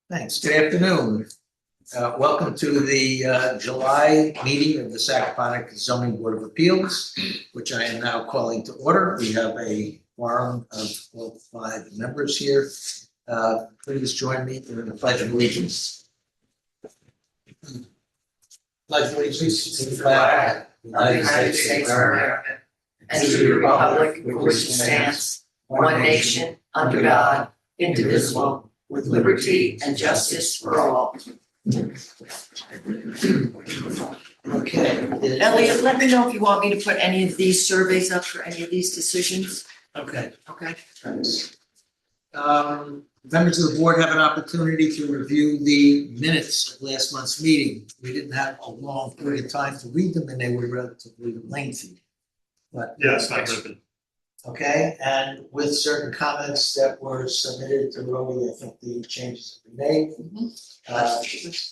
Thanks. Good afternoon. Welcome to the July meeting of the Sagaponic Zoning Board of Appeals, which I am now calling to order. We have a quorum of all 5 members here. Please join me in the Pledge of Allegiance. Pledge of Allegiance to the flag of the United States of America and to the republic for which it stands, one nation, under God, indivisible, with liberty and justice for all. Okay. Elliot, let me know if you want me to put any of these surveys up for any of these decisions. Okay. Okay. Thanks. Members of the board have an opportunity to review the minutes of last month's meeting. We didn't have a long period of time to read them, and they were relatively lengthy. But yes, I read them. Okay, and with certain comments that were submitted to Roby, I think the changes have been made.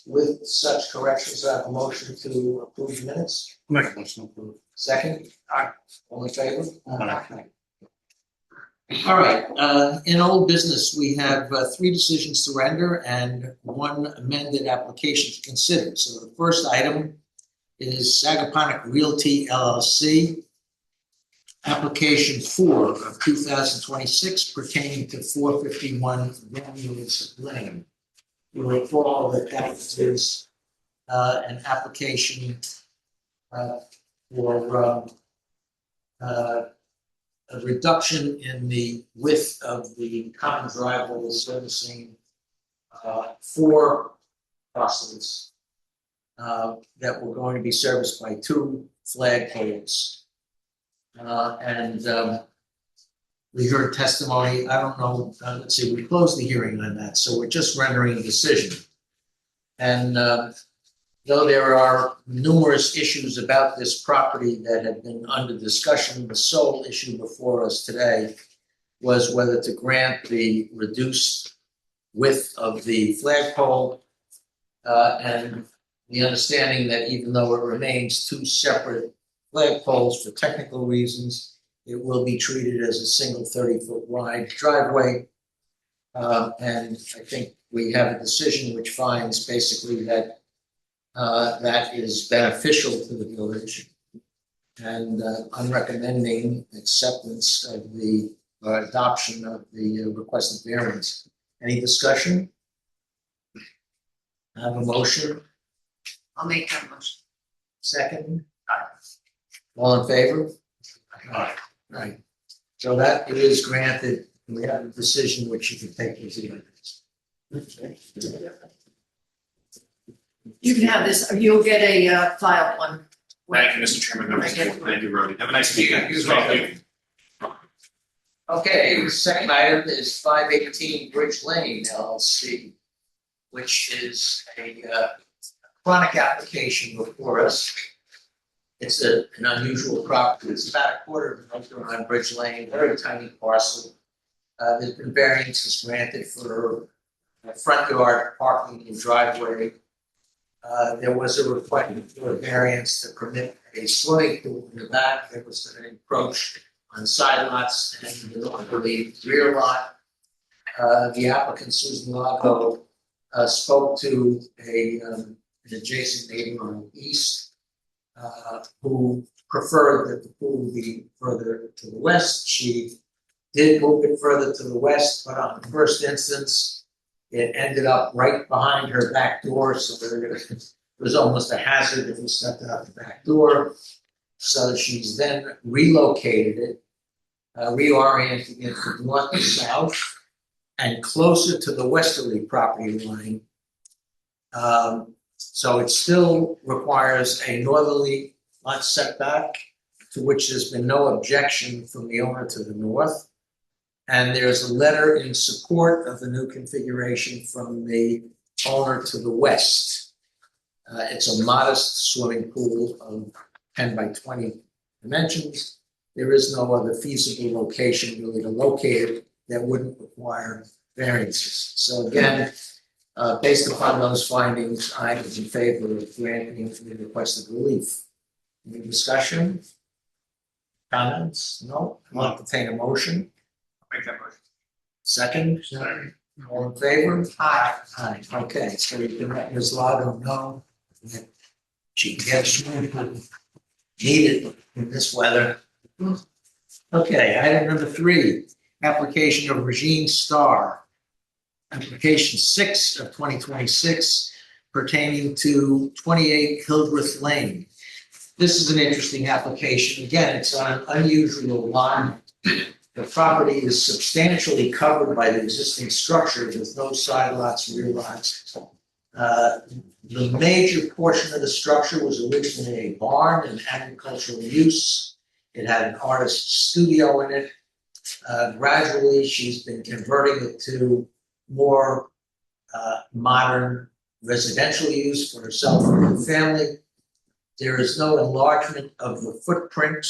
With such corrections, I have a motion to approve the minutes. Make a motion to approve. Second? Aye. All in favor? Aye. All right, in old business, we have 3 decisions to render and 1 amended application to consider. So the first item is Sagaponic Realty LLC. Application 4 of 2026 pertaining to 451 Romulus Lane. You recall that that is an application for a reduction in the width of the common driveway servicing 4 parcels that were going to be serviced by 2 flagpoles. We heard testimony. I don't know. Let's see. We closed the hearing on that, so we're just rendering a decision. And though there are numerous issues about this property that have been under discussion, the sole issue before us today was whether to grant the reduced width of the flagpole, and the understanding that even though it remains 2 separate flagpoles for technical reasons, it will be treated as a single 30-foot wide driveway. And I think we have a decision which finds basically that that is beneficial to the village. And I'm recommending acceptance of the adoption of the requested variance. Any discussion? I have a motion. I'll make that motion. Second? All in favor? Aye. Right. So that is granted. We have a decision which you can take as evidence. You can have this, you'll get a filed one. Thank you, Mr. Chairman. Members of the board. Thank you, Rody. Have a nice weekend. Thank you. Okay, second item is 518 Bridge Lane LLC, which is a chronic application before us. It's an unusual property. It's about a quarter of an acre on Bridge Lane, very tiny parcel. There's been variances granted for front yard parking and driveway. There was a request for a variance to permit a swimming pool in the back that was going to encroach on side lots and the rear lot. The applicant, Susan Lago, spoke to an adjacent neighbor on the east, who preferred that the pool be further to the west. She did move it further to the west, but on the first instance, it ended up right behind her back door, so there was almost a hazard if we stepped out the back door. So she's then relocated it, reorienting it from north to south and closer to the westerly property line. So it still requires a northerly lot setback, to which there's been no objection from the owner to the north. And there's a letter in support of the new configuration from the owner to the west. It's a modest swimming pool of 10 by 20 dimensions. There is no other feasible location really to locate it that wouldn't require variances. So again, based upon those findings, I am in favor of granting the requested relief. Any discussion? Comments? No? I'll entertain a motion. Make that motion. Second? Second. All in favor? Aye. Aye, okay, so we can let Ms. Lago know that she can get swimming needed in this weather. Okay, item number 3, application of Regine Starr. Application 6 of 2026 pertaining to 28 Hildreth Lane. This is an interesting application. Again, it's on an unusual lot. The property is substantially covered by the existing structure with no side lots, rear lots. The major portion of the structure was originally a barn and agricultural use. It had an artist's studio in it. Gradually, she's been converting it to more modern residential use for herself and her family. There is no enlargement of the footprint,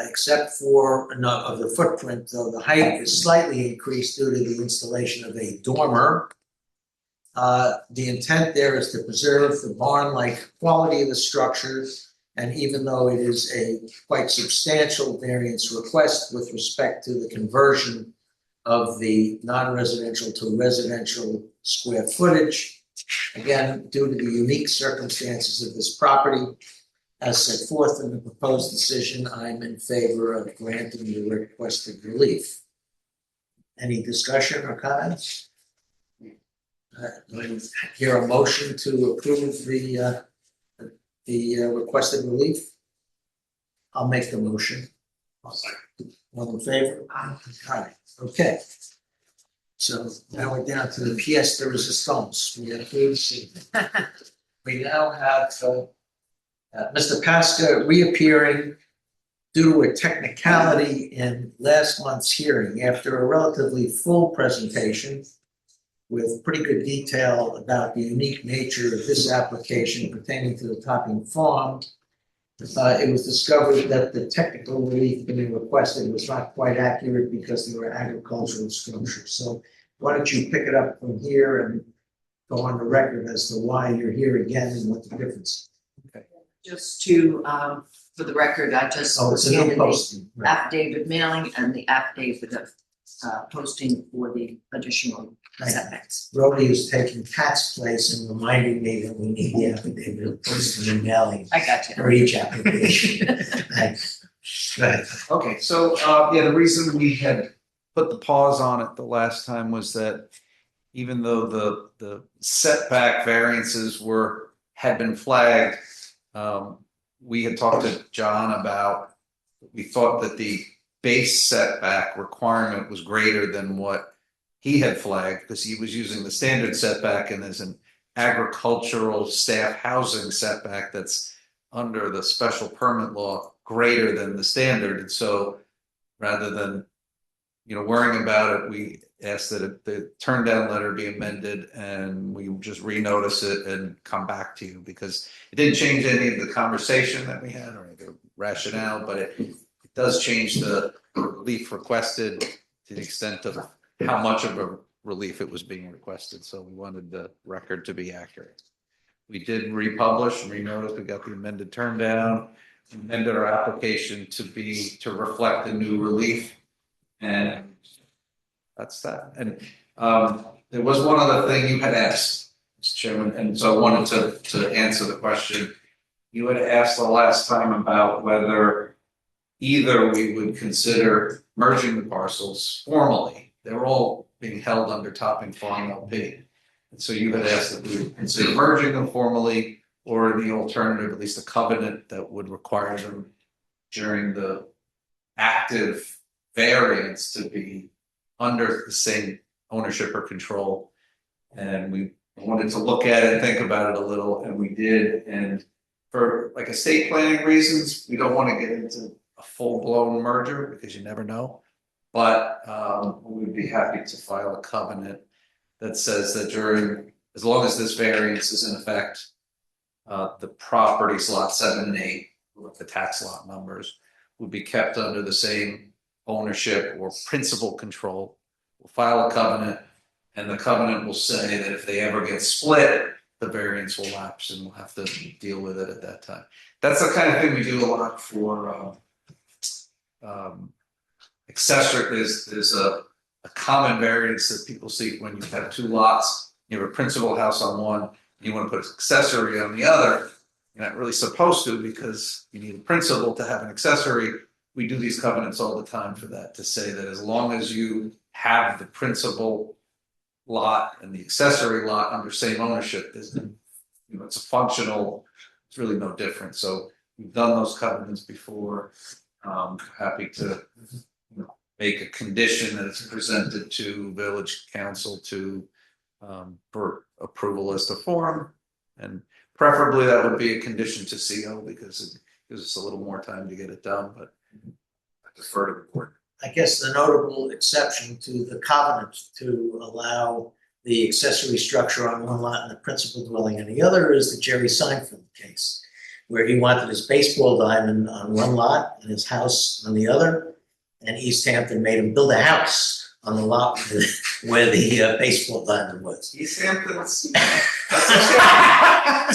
except for of the footprint, though the height is slightly increased due to the installation of a dormer. The intent there is to preserve the barn-like quality of the structures, and even though it is a quite substantial variance request with respect to the conversion of the non-residential to residential square footage, again, due to the unique circumstances of this property, as set forth in the proposed decision, I'm in favor of granting the requested relief. Any discussion or comments? Do I hear a motion to approve the requested relief? I'll make the motion. All in favor? Aye. Okay. So now we're down to the pièce de résistance. We now have Mr. Pasca reappearing due to a technicality in last month's hearing after a relatively full presentation with pretty good detail about the unique nature of this application pertaining to the Topping Farm. It was discovered that the technical relief being requested was not quite accurate because they were agricultural structures. So why don't you pick it up from here and go on the record as to why you're here again and what the difference is. Just to, for the record, I just It's a new handed the posting. Right. affidavit mailing and the affidavit of posting for the additional setbacks. Rody is taking Pat's place and reminding me that we need the affidavit of posting and mailing I got you. for each application. Thanks. Go ahead. Okay, so the reason we had put the pause on it the last time was that even though the setback variances had been flagged, we had talked to John about, we thought that the base setback requirement was greater than what he had flagged because he was using the standard setback, and there's an agricultural staff housing setback that's under the special permit law greater than the standard. And so rather than worrying about it, we asked that the turn down letter be amended and we just renotice it and come back to you, because it didn't change any of the conversation that we had or the rationale, but it does change the relief requested to the extent of how much of a relief it was being requested. So we wanted the record to be accurate. We did republish, renotice, we got the amended turn down, amended our application to reflect the new relief. And that's that. And there was one other thing you had asked, Mr. Chairman, and so I wanted to answer the question. You had asked the last time about whether either we would consider merging the parcels formally. They were all being held under Topping Farm LP. And so you had asked that we would consider merging them formally, or the alternative, at least a covenant that would require them during the active variance to be under the same ownership or control. And we wanted to look at it and think about it a little, and we did. And for like estate planning reasons, we don't want to get into a full-blown merger because you never know. But we would be happy to file a covenant that says that as long as this variance is in effect, the properties lot 7 and 8, with the tax lot numbers, would be kept under the same ownership or principal control. We'll file a covenant, and the covenant will say that if they ever get split, the variance will lapse and we'll have to deal with it at that time. That's the kind of thing we do a lot for accessory. There's a a common variance that people see when you have two lots. You have a principal house on one, you want to put accessory on the other. You're not really supposed to because you need a principal to have an accessory. We do these covenants all the time for that, to say that as long as you have the principal lot and the accessory lot under same ownership, there's, it's a functional, it's really no different. So we've done those covenants before. Happy to make a condition that is presented to village council to for approval as to form, and preferably that would be a condition to CO because it gives us a little more time to get it done, but I defer to the board. I guess the notable exception to the covenant to allow the accessory structure on one lot and the principal dwelling on the other is the Jerry Seinfeld case, where he wanted his baseball diamond on one lot and his house on the other, and East Hampton made him build a house on the lot where the baseball diamond was. East Hampton's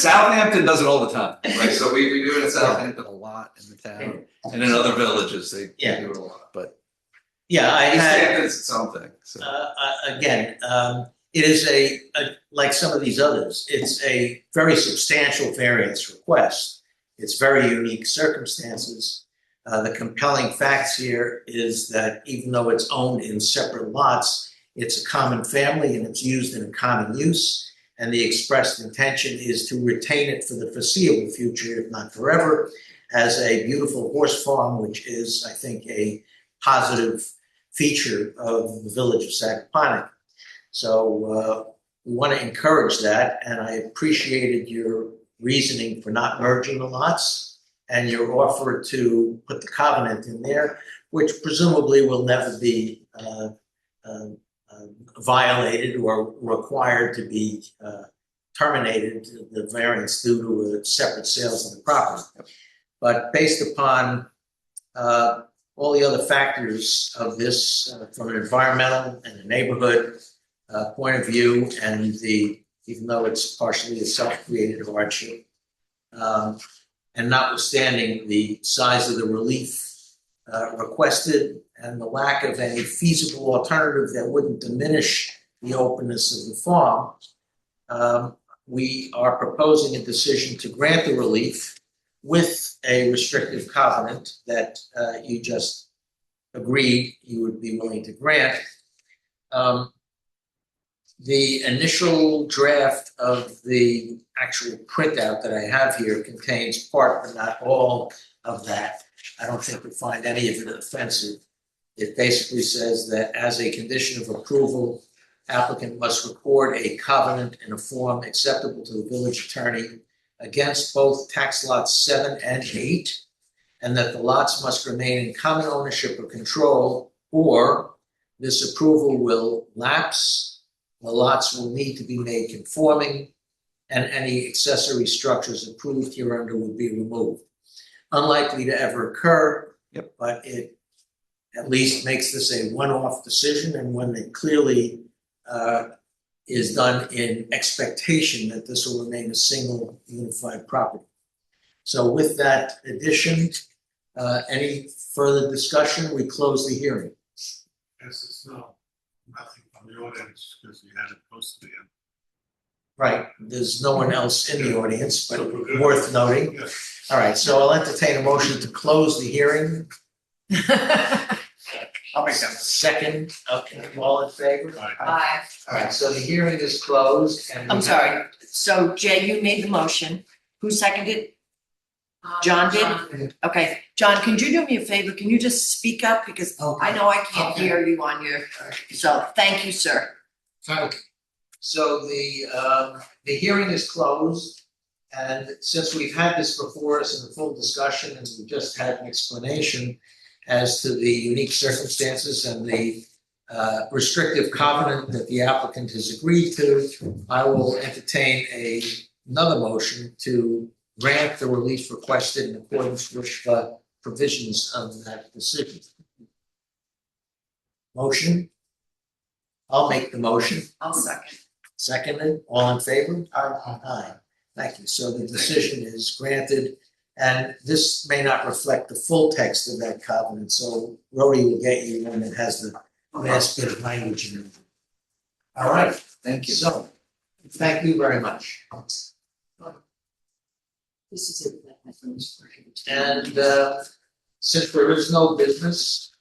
Southampton does it all the time, right? So we do it in Southampton a lot in the town, and in other villages they do it a lot. But Yeah, I East had, Hampton's its own thing. So. again, it is a like some of these others, it's a very substantial variance request. It's very unique circumstances. The compelling facts here is that even though it's owned in separate lots, it's a common family and it's used in a common use. And the expressed intention is to retain it for the foreseeable future, if not forever, as a beautiful horse farm, which is, I think, a positive feature of the village of Sacaponic. So we want to encourage that, and I appreciated your reasoning for not merging the lots and your offer to put the covenant in there, which presumably will never be violated or required to be terminated, the variance due to separate sales of the property. But based upon all the other factors of this from an environmental and a neighborhood point of view, and even though it's partially a self-created hardship, and notwithstanding the size of the relief requested and the lack of any feasible alternative that wouldn't diminish the openness of the farm, we are proposing a decision to grant the relief with a restrictive covenant that you just agreed you would be willing to grant. The initial draft of the actual printout that I have here contains part but not all of that. I don't think you'll find any of it offensive. It basically says that as a condition of approval, applicant must record a covenant in a form acceptable to the village attorney against both tax lots 7 and 8, and that the lots must remain in common ownership or control, or this approval will lapse. The lots will need to be made conforming, and any accessory structures approved hereunder will be removed. Unlikely to ever occur, but it at least makes this a one-off decision, and one that clearly is done in expectation that this will remain a single unified property. So with that addition, any further discussion? We close the hearing. Yes, it's nothing from the audience because we had it posted again. Right, there's no one else in the audience, but So we're good. worth noting. Yes. All right, so I'll entertain a motion to close the hearing. I'll make that. Second, okay, all in favor? Aye. Aye. All right, so the hearing is closed and. I'm sorry. So Jay, you made the motion. Who seconded? John did? Okay, John, can you do me a favor? Can you just speak up? Because I know I can't Okay. hear you on your, so thank you, sir. So the hearing is closed, and since we've had this before us in a full discussion, and we just had an explanation as to the unique circumstances and the restrictive covenant that the applicant has agreed to, I will entertain another motion to grant the relief requested in accordance with the provisions of that decision. Motion? I'll make the motion. I'll second. Seconded, all in favor? Aye. Thank you. So the decision is granted, and this may not reflect the full text of that covenant, so Rhodey will get you when it has the last bit of language in it. All right, Thank you. so, thank you very much. This is it. And since there is no new business,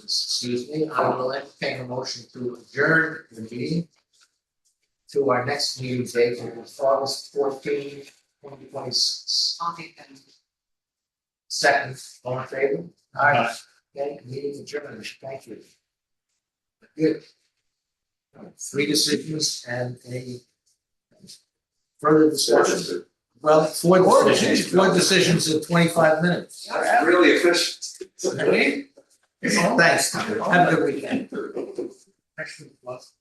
excuse me, I will entertain a motion to adjourn the meeting to our next meeting date, which is August 14, 2026. I'll take that. Second, all in favor? All right. Okay, meeting adjourned, thank you. Good. 3 decisions and a further discussion. Well, 4 decisions in 25 minutes. Really efficient. Thanks, have a good weekend. Actually, plus.